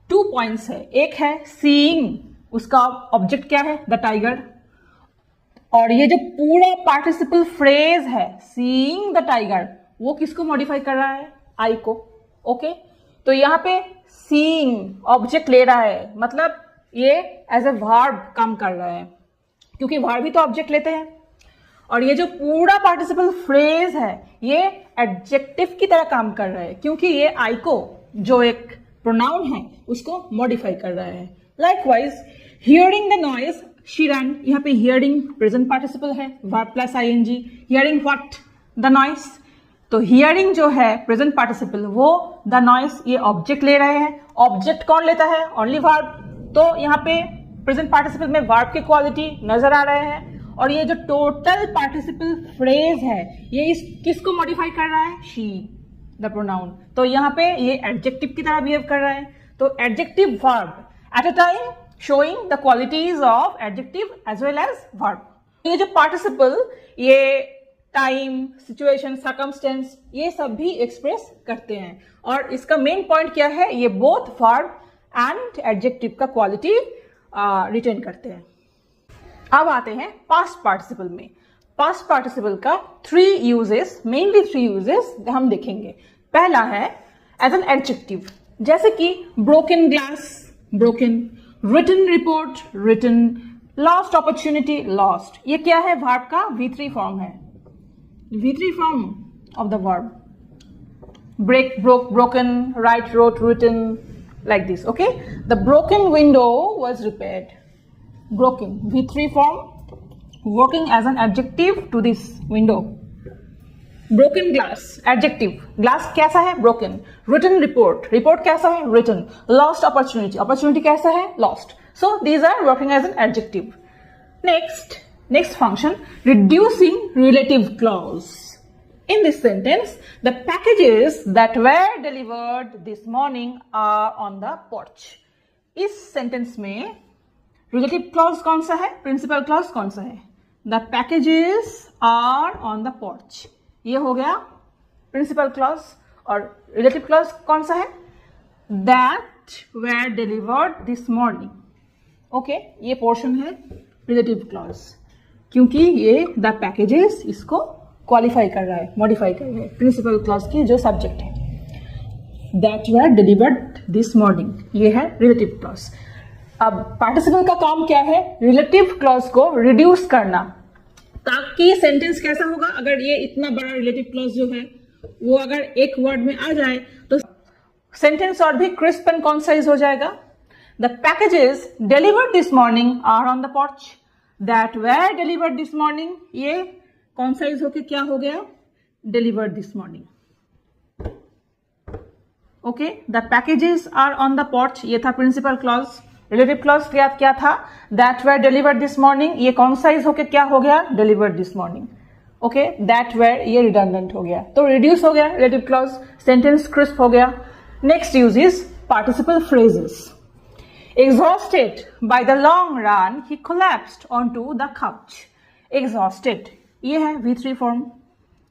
2 पॉइंट्स है. एक है सीइंग, उसका ऑब्जेक्ट क्या है? The tiger. और ये जो पूरा पार्टिसिपल फ्रेज है सीइंग द टाइगर, वो किसको मॉडिफाई कर रहा है? आई को. ओके, तो यहां पे सीइंग ऑब्जेक्ट ले रहा है, मतलब ये एज ए वर्ब काम कर रहा है, क्योंकि वर्ब भी तो ऑब्जेक्ट लेते हैं. और ये जो पूरा पार्टिसिपल फ्रेज है ये एडजेक्टिव की तरह काम कर रहा है, क्योंकि ये आई को जो एक प्रोनाउन है उसको मॉडिफाई कर रहा है. Likewise hearing the noise she ran. यहाँ पे हियरिंग प्रेजेंट पार्टिसिपल है, verb plus ING. Hearing what? The noise. तो हियरिंग जो है प्रेजेंट पार्टिसिपल, वो द नॉइस ये ऑब्जेक्ट ले रहे हैं. ऑब्जेक्ट कौन लेता है? Only verb. तो यहाँ पे प्रेजेंट पार्टिसिपल में वर्ब की क्वालिटी नजर आ रहे हैं. और ये जो टोटल पार्टिसिपल फ्रेज है ये किसको मॉडिफाई कर रहा है? She, the pronoun. तो यहाँ पे ये एडजेक्टिव की तरह बिहेव कर रहा है. तो adjective verb at a time showing the qualities of adjective as well as verb. ये जो participle ये time, situation, circumstance ये सब भी express करते हैं. और इसका main point क्या है? ये both verb and adjective का quality retain करते हैं. अब आते हैं past participle में. past participle का 3 uses, mainly 3 uses हम देखेंगे. पहला है as an adjective, जैसे कि broken glass, broken, written report, written, lost opportunity, lost. ये क्या है? वर्ब का V3 फॉर्म है. V3 form of the verb. break, broke, broken, write, wrote, written, like this. Okay, the broken window was repaired. Broken, V3 form, working as an adjective to this window. Broken glass, adjective. Glass कैसा है? Broken. Written report. Report कैसा है? Written. Lost opportunity. Opportunity कैसा है? Lost. So these are working as an adjective. Next function, reducing relative clause. In this sentence, the packages that were delivered this morning are on the porch. इस sentence में relative clause कौन सा है? Principal clause कौन सा है? The packages are on the porch. ये हो गया प्रिंसिपल क्लॉज. और रिलेटिव क्लॉज कौन सा है? That were delivered this morning. Okay, ये पोर्शन है रिलेटिव क्लॉज, क्योंकि ये द पैकेजेस इसको क्वालिफाई कर रहा है, मॉडिफाई कर रहा है प्रिंसिपल क्लॉज की जो सब्जेक्ट है. That were delivered this morning, ये है रिलेटिव क्लॉज. अब पार्टिसिपल का काम क्या है? रिलेटिव क्लॉज को रिड्यूस करना, ताकि सेंटेंस कैसा होगा, अगर ये इतना बड़ा रिलेटिव क्लॉज जो है वो अगर एक वर्ड में आ जाए तो सेंटेंस और भी क्रिस्प एंड कॉन्साइज हो जाएगा. The packages delivered this morning are on the porch. That were delivered this morning, ये कॉन्साइज होके क्या हो गया? Delivered this morning. Okay, the packages are on the porch, ये था प्रिंसिपल क्लॉज. रिलेटिव क्लॉज क्या था? That were delivered this morning, ये कॉन्साइज होके क्या हो गया? Delivered this morning. Okay, that were ये रिडंडेंट हो गया, तो रिड्यूस हो गया रिलेटिव क्लॉज, सेंटेंस क्रिस्प हो गया. Next use is participle phrases. Exhausted by the long run, he collapsed onto the couch. Exhausted, ये है V3 फॉर्म,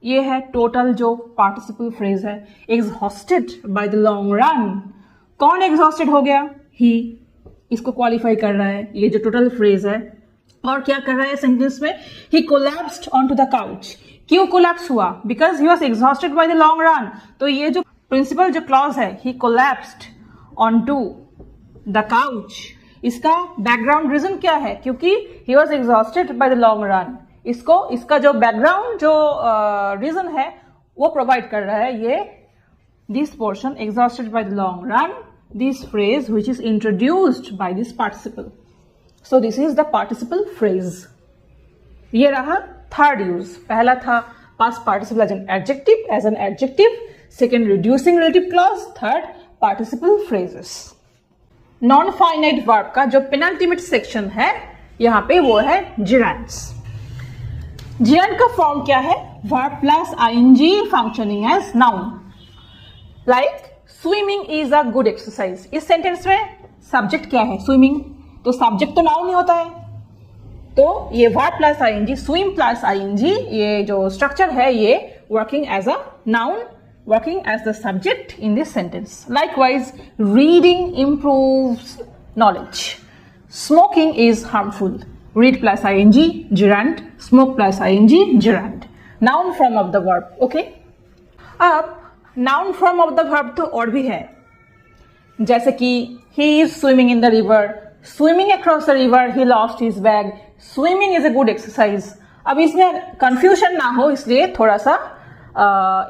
ये है टोटल जो पार्टिसिपल फ्रेज है. Exhausted by the long run, कौन exhausted हो गया? He, इसको क्वालिफाई कर रहा है, ये जो टोटल फ्रेज है. और क्या कर रहा है सेंटेंस में? He collapsed onto the couch. क्यों कोलैप्स हुआ? Because he was exhausted by the long run. तो ये जो प्रिंसिपल जो क्लॉज है, he collapsed onto the couch, इसका बैकग्राउंड रीजन क्या है? क्योंकि he was exhausted by the long run. इसका जो बैकग्राउंड जो रीजन है वो प्रोवाइड कर रहा है ये this portion, exhausted by the long run, this phrase which is introduced by this participle. So this is the participle phrase. ये रहा थर्ड यूज. पहला था past participle as an adjective, second reducing relative clause, third participle phrases. Non finite verb का जो penultimate section है यहां पे वो है जिरांड्स. जिरांड का फॉर्म क्या है? Verb plus ING functioning as noun. Like swimming is a good exercise. इस सेंटेंस में सब्जेक्ट क्या है? स्विमिंग. तो सब्जेक्ट तो नाउन ही होता है, तो ये verb plus ING, swim plus ING, ये जो स्ट्रक्चर है ये working as a noun, working as the subject in this sentence. Likewise, reading improves knowledge. Smoking is harmful. Read plus ing, gerund. Smoke plus ing, gerund. Noun form of the verb. Okay? अब noun form of the verb तो और भी है, जैसे कि he is swimming in the river. Swimming across the river, he lost his bag. Swimming is a good exercise. अब इसमें confusion ना हो इसलिए थोड़ा सा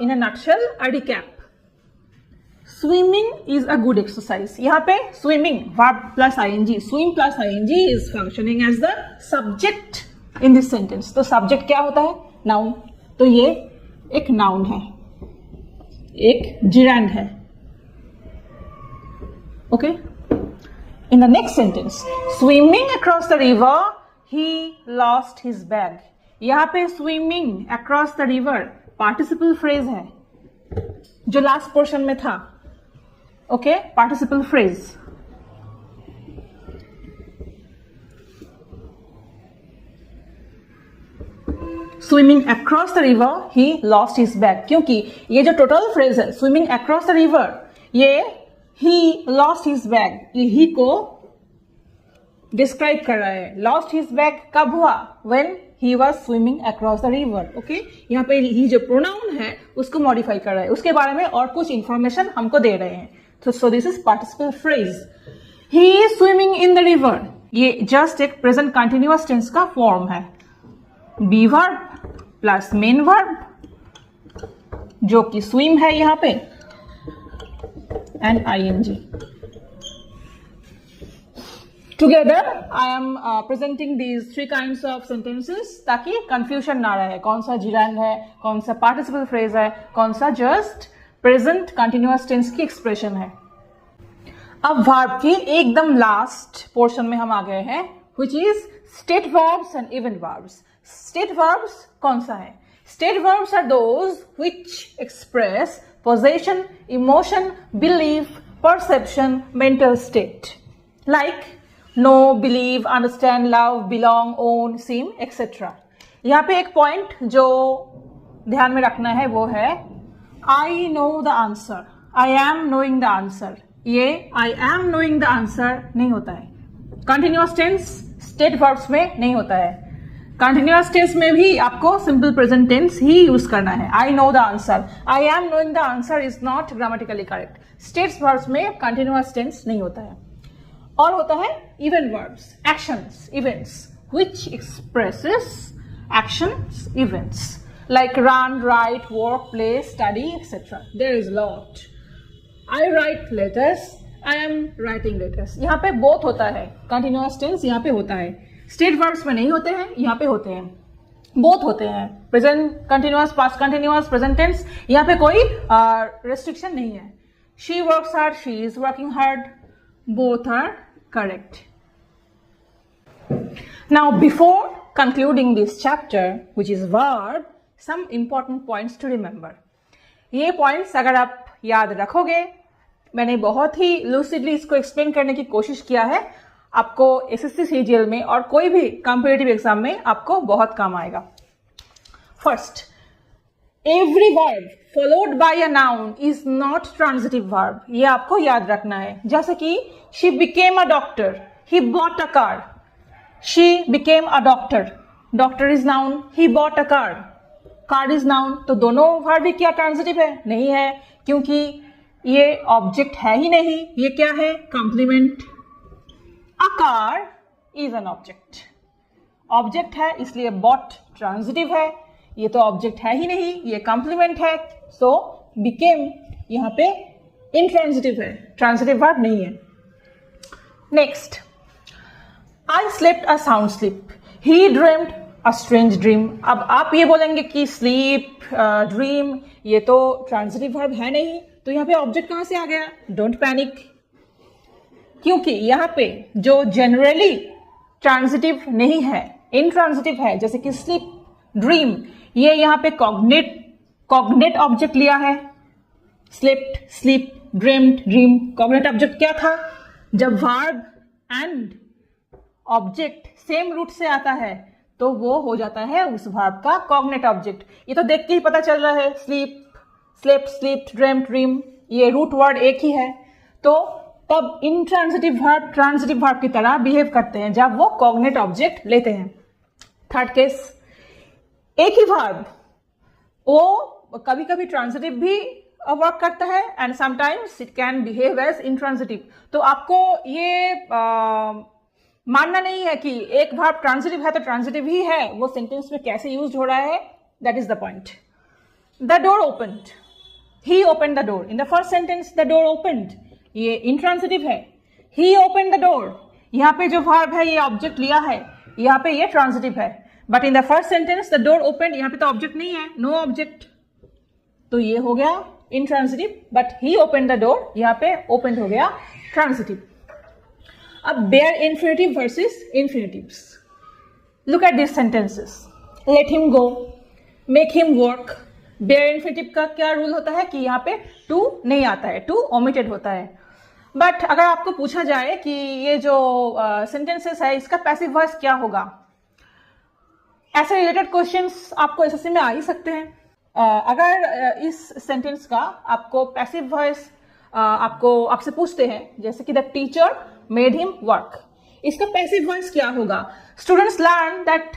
in a nutshell, a recap. Swimming is a good exercise. यहाँ पे swimming verb plus ing, swim plus ing is functioning as the subject in this sentence. तो subject क्या होता है? Noun. तो ये एक noun है, एक gerund है. Okay? In the next sentence, swimming across the river, he lost his bag. यहाँ पे swimming across the river participle phrase है जो लास्ट पोर्शन में था. Okay, participle phrase. Swimming across the river, he lost his bag. क्योंकि ये जो total phrase है स्विमिंग अक्रॉस द रिवर, ये ही लॉस्ट हिज बैग, ये ही को डिस्क्राइब कर रहा है. लॉस्ट हिज बैग कब हुआ? When he was swimming across the river. Okay? यहाँ पे ही जो प्रोनाउन है उसको मॉडिफाई कर रहा है, उसके बारे में और कुछ इंफॉर्मेशन हमको दे रहे हैं. so this is participle phrase. he is swimming in the river, ये जस्ट एक प्रेजेंट कंटिन्यूअस टेंस का फॉर्म है. Be verb plus main verb जो कि स्विम है यहाँ पे, and ING. Together, I am presenting these three kinds of sentences ताकि confusion ना रहे, कौन सा gerund है, कौन सा participle phrase है, कौन सा just present continuous tense की expression है. अब verb की एकदम last portion में हम आ गए हैं, which is state verbs and event verbs. State verbs कौन सा है? State verbs are those which express possession, emotion, belief, perception, mental state. Like know, believe, understand, love, belong, own, seem, etc. यहाँ पे एक पॉइंट जो ध्यान में रखना है वो है I know the answer, I am knowing the answer. ये I am knowing the answer नहीं होता है. कंटिन्यूअस टेंस स्टेट वर्ब्स में नहीं होता है. कंटिन्यूअस टेंस में भी आपको सिंपल प्रेजेंट टेंस ही यूज करना है. I know the answer, I am knowing the answer is not grammatically correct. States verbs में कंटिन्यूअस टेंस नहीं होता है. और होता है event verbs, actions, events, which expresses actions, events like run, write, work, play, study, etc. There is a lot. I write letters. I am writing letters. यहाँ पे both होता है, continuous tense यहाँ पे होता है, state verbs में नहीं होते हैं, यहाँ पे होते हैं, both होते हैं, present continuous, past continuous, present tense, यहाँ पे कोई restriction नहीं है. She works hard, she is working hard, both are correct. Now before concluding this chapter, which is verb, some important points to remember. ये points अगर आप याद रखोगे, मैंने बहुत ही लूसिडली इसको एक्सप्लेन करने की कोशिश किया है, आपको एसएससी सीजीएल में और कोई भी कॉम्पिटिटिव एग्जाम में आपको बहुत काम आएगा. First, every verb followed by a noun is not transitive verb. ये आपको याद रखना है. जैसे कि she became a doctor, he bought a car. She became a doctor, doctor is noun, he bought a car, car is noun. तो दोनों verb भी क्या ट्रांजिटिव है? नहीं है, क्योंकि ये ऑब्जेक्ट है ही नहीं. ये क्या है? Complement. A car is an object, object है इसलिए बॉट ट्रांजिटिव है. ये तो ऑब्जेक्ट है ही नहीं, ये कॉम्प्लीमेंट है, सो बिकेम यहां पे इनट्रांजिटिव है, ट्रांजिटिव वर्ब नहीं है. Next, I slept a sound sleep, he dreamed a strange dream. अब आप ये बोलेंगे कि स्लीप, ड्रीम ये तो ट्रांजिटिव वर्ब है नहीं, तो यहाँ पे ऑब्जेक्ट कहां से आ गया? डोंट पैनिक, क्योंकि यहाँ पे जो जनरली ट्रांजिटिव नहीं है, इनट्रांजिटिव है, जैसे कि स्लीप, ड्रीम, ये यहाँ पे कॉग्नेट ऑब्जेक्ट लिया है. Slept, sleep, dreamed, dream, cognate object क्या था? जब verb and object same root से आता है तो वो हो जाता है उस वर्ब का कॉग्नेट ऑब्जेक्ट. ये तो देख के ही पता चल रहा है, sleep, slept, slept, dreamed, dream, ये रूट वर्ड एक ही है. तो तब इनट्रांजिटिव वर्ब ट्रांजिटिव वर्ब की तरह बिहेव करते हैं जब वो कॉग्नेट ऑब्जेक्ट लेते हैं. थर्ड केस, एक ही वर्ब वो कभी कभी ट्रांजिटिव भी वर्क करता है and sometimes it can behave as intransitive. तो आपको ये मानना नहीं है कि एक वर्ब ट्रांजिटिव है तो ट्रांजिटिव ही है, वो सेंटेंस में कैसे यूज हो रहा है, that is the point. The door opened, he opened the door. In the first sentence the door opened, ये इनट्रांजिटिव है. ही ओपन्ड द डोर, यहाँ पे जो वर्ब है ये ऑब्जेक्ट लिया है, यहाँ पे ये ट्रांजिटिव है. But in the first sentence the door opened, यहाँ पे तो ऑब्जेक्ट नहीं है, नो ऑब्जेक्ट, तो ये हो गया intransitive. But he opened the door, यहाँ पे ओपन्ड हो गया ट्रांजिटिव. अब bare infinitive versus infinitives. Look at this sentences. Let him go, make him work. Bare infinitive का क्या रूल होता है कि यहाँ पे टू नहीं आता है, टू ओमिटेड होता है. बट अगर आपको पूछा जाए कि ये जो सेंटेंसेस है इसका पैसिव वॉइस क्या होगा, ऐसे रिलेटेड क्वेश्चंस आपको एसएससी में आ ही सकते हैं. अगर इस सेंटेंस का आपको पैसिव वॉइस आपसे पूछते हैं, जैसे कि the teacher made him work, इसका पैसिव वॉइस क्या होगा? Students learn that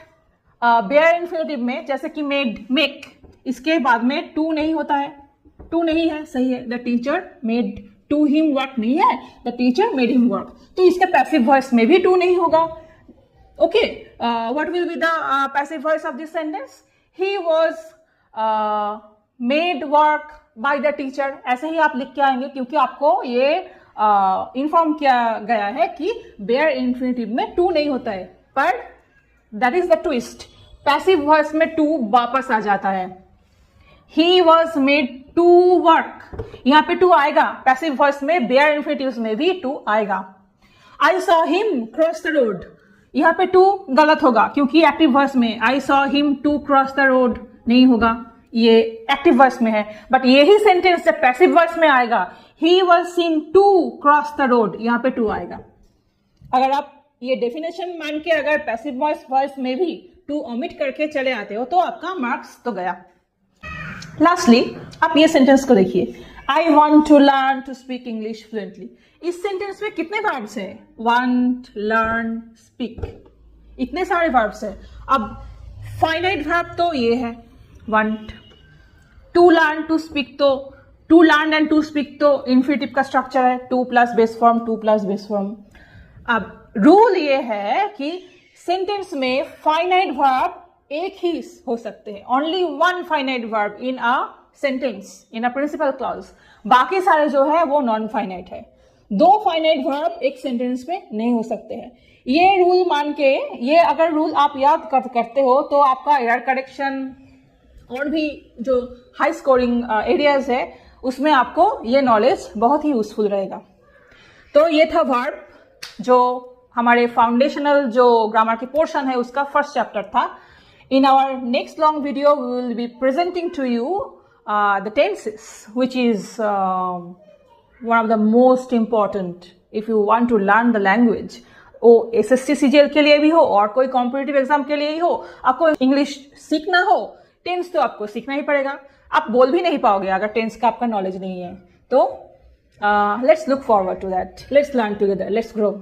bare infinitive में जैसे कि मेड, मेक, इसके बाद में टू नहीं होता है, टू नहीं है, सही है. The teacher made to him work नहीं है, the teacher made him work, तो इसका पैसिव वॉइस में भी टू नहीं होगा. Okay, what will be the passive voice of this sentence? He was made work by the teacher. ऐसे ही आप लिख के आएंगे, क्योंकि आपको ये इन्फॉर्म किया गया है कि बेयर इन्फिनेटिव में टू नहीं होता है. पर that is the twist, passive voice में टू वापस आ जाता है. He was made to work, यहाँ पे टू आएगा. पैसिव वॉइस में बेयर इन्फिनेटिव्स में भी टू आएगा. I saw him cross the road, यहाँ पे टू गलत होगा, क्योंकि एक्टिव वॉइस में I saw him to cross the road नहीं होगा, ये एक्टिव वॉइस में है. बट यही सेंटेंस जब पैसिव वॉइस में आएगा, he was seen to cross the road, यहाँ पे टू आएगा. अगर आप ये डेफिनेशन मान के अगर पैसिव वॉइस में भी टू ओमिट करके चले आते हो तो आपका मार्क्स तो गया. लास्टली आप ये सेंटेंस को देखिए, I want to learn to speak English fluently. इस सेंटेंस में कितने वर्ब्स हैं? वांट, लर्न, स्पीक, इतने सारे वर्ब्स हैं. अब फाइनाइट वर्ब तो ये है want. To learn, to speak, तो to learn and to speak तो इन्फिनेटिव का स्ट्रक्चर है, to plus base form, to plus base form. अब रूल ये है कि सेंटेंस में फाइनाइट वर्ब एक ही हो सकते हैं, only one finite verb in a sentence, in a principal clause. बाकी सारे जो है वो नॉन फाइनाइट है। दो फाइनाइट वर्ब एक सेंटेंस में नहीं हो सकते हैं। ये रूल मान के, ये अगर रूल आप याद करते हो तो आपका एरर करेक्शन और भी जो हाई स्कोरिंग एरियाज है उसमें आपको ये नॉलेज बहुत ही यूजफुल रहेगा। तो ये था वर्ब, जो हमारे फाउंडेशनल जो ग्रामर की पोर्शन है उसका फर्स्ट चैप्टर था। In our next long video, we will be presenting to you the tenses, which is one of the most important if you want to learn the language. SSC CGL के लिए भी हो और कोई competitive exam के लिए ही हो, आपको इंग्लिश सीखना हो, टेंस तो आपको सीखना ही पड़ेगा। आप बोल भी नहीं पाओगे अगर टेंस का आपका नॉलेज नहीं है। तो let's look forward to that. Let's learn together. Let's grow.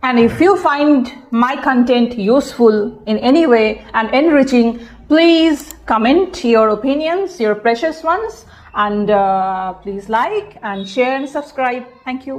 And if you find my content useful in any way and enriching, please comment your opinions, your precious ones, and please like and share and subscribe. Thank you.